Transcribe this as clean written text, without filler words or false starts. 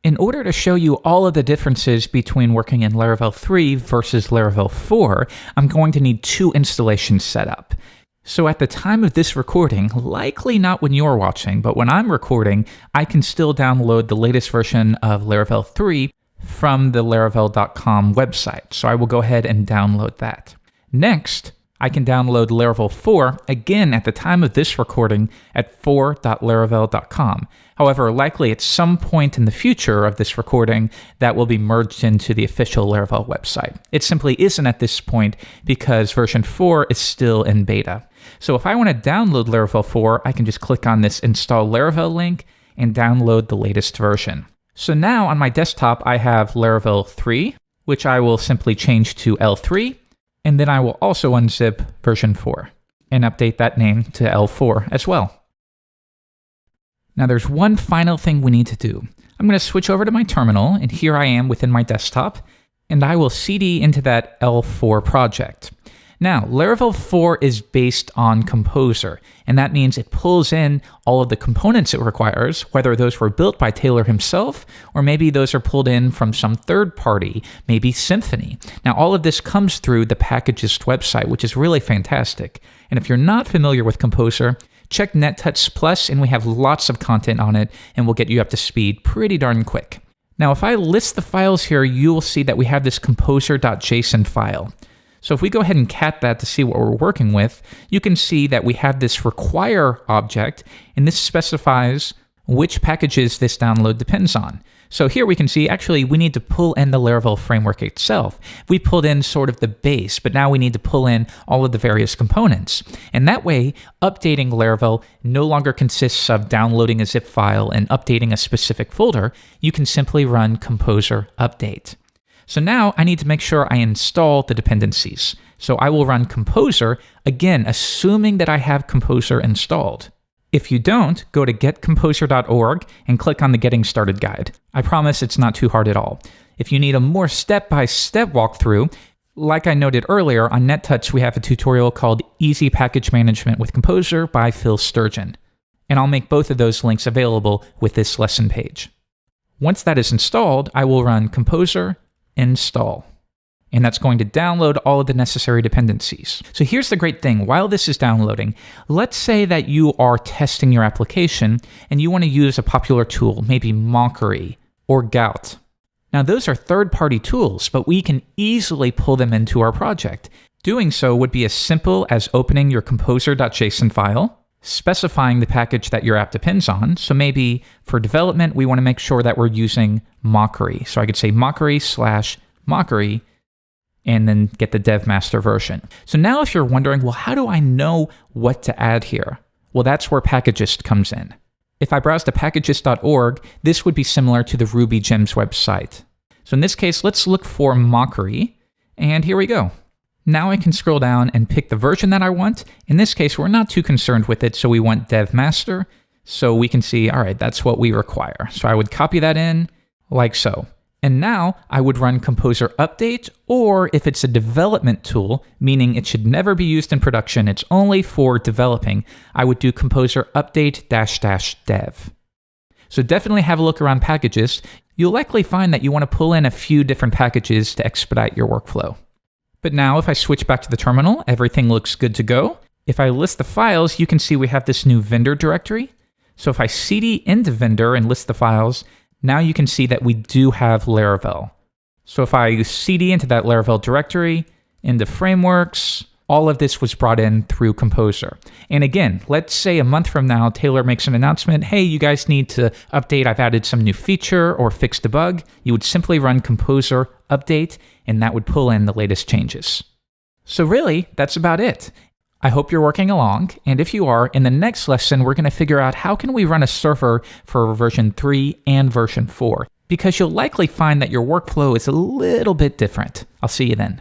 In order to show you all of the differences between working in Laravel 3 versus Laravel 4, I'm going to need 2 installations set up. So at the time of this recording, likely not when you're watching, but when I'm recording, I can still download the latest version of Laravel 3 from the laravel.com website. So I will go ahead and download that. Next, I can download Laravel 4, again at the time of this recording, at 4.laravel.com. However, likely at some point in the future of this recording, that will be merged into the official Laravel website. It simply isn't at this point because version 4 is still in beta. So if I want to download Laravel 4, I can just click on this Install Laravel link and download the latest version. So now on my desktop, I have Laravel 3, which I will simply change to L3, and then I will also unzip version 4 and update that name to L4 as well. Now there's one final thing we need to do. I'm going to switch over to my terminal, and here I am within my desktop, and I will cd into that L4 project. Now, Laravel 4 is based on Composer, and that means it pulls in all of the components it requires, whether those were built by Taylor himself, or maybe those are pulled in from some third party, maybe Symfony. Now, all of this comes through the Packagist website, which is really fantastic. And if you're not familiar with Composer, check NetTouch Plus, and we have lots of content on it, and we'll get you up to speed pretty darn quick. Now, if I list the files here, you will see that we have this composer.json file. So if we go ahead and cat that to see what we're working with, you can see that we have this require object, and this specifies which packages this download depends on. So here we can see, actually, we need to pull in the Laravel framework itself. We pulled in sort of the base, but now we need to pull in all of the various components. And that way, updating Laravel no longer consists of downloading a zip file and updating a specific folder. You can simply run composer update. So now I need to make sure I install the dependencies. So I will run Composer, again, assuming that I have Composer installed. If you don't, go to getcomposer.org and click on the Getting Started guide. I promise it's not too hard at all. If you need a more step-by-step walkthrough, like I noted earlier, on NetTouch we have a tutorial called Easy Package Management with Composer by Phil Sturgeon. And I'll make both of those links available with this lesson page. Once that is installed, I will run Composer install. And that's going to download all of the necessary dependencies. So here's the great thing. While this is downloading, let's say that you are testing your application and you want to use a popular tool, maybe Mockery or Gout. Now those are third-party tools, but we can easily pull them into our project. Doing so would be as simple as opening your composer.json file, specifying the package that your app depends on. So maybe for development, we want to make sure that we're using Mockery. So I could say Mockery/Mockery, and then get the dev master version. So now if you're wondering, well, how do I know what to add here? Well, that's where Packagist comes in. If I browse to packagist.org, this would be similar to the Ruby Gems website. So in this case, let's look for Mockery, and here we go. Now I can scroll down and pick the version that I want. In this case, we're not too concerned with it, so we want dev master. So we can see, all right, that's what we require. So I would copy that in like so. And now I would run Composer Update, or if it's a development tool, meaning it should never be used in production, it's only for developing, I would do Composer Update --dev. So definitely have a look around Packagist. You'll likely find that you want to pull in a few different packages to expedite your workflow. But now if I switch back to the terminal, everything looks good to go. If I list the files, you can see we have this new vendor directory. So if I cd into vendor and list the files, now you can see that we do have Laravel. So if I cd into that Laravel directory, into frameworks, all of this was brought in through Composer. And again, let's say a month from now, Taylor makes an announcement, hey, you guys need to update, I've added some new feature or fixed a bug. You would simply run Composer update, and that would pull in the latest changes. So really, that's about it. I hope you're working along, and if you are, in the next lesson, we're going to figure out how can we run a server for version 3 and version 4, because you'll likely find that your workflow is a little bit different. I'll see you then.